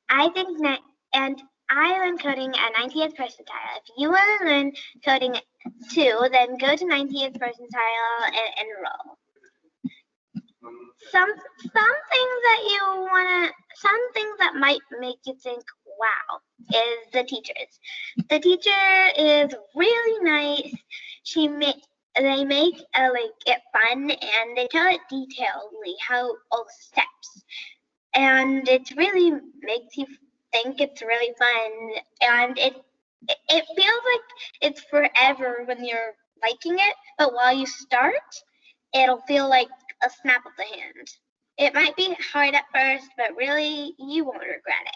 I think and I learn coding at 98th percentile. If you want to learn coding too, then go to 98th percentile and enroll. Some things that might make you think, wow, is the teachers. The teacher is really nice. They make it fun, and they tell it detailedly how all the steps, and it really makes you think it's really fun, and it feels like it's forever when you're liking it, but while you start, it'll feel like a snap of the hand. It might be hard at first, but really, you won't regret it.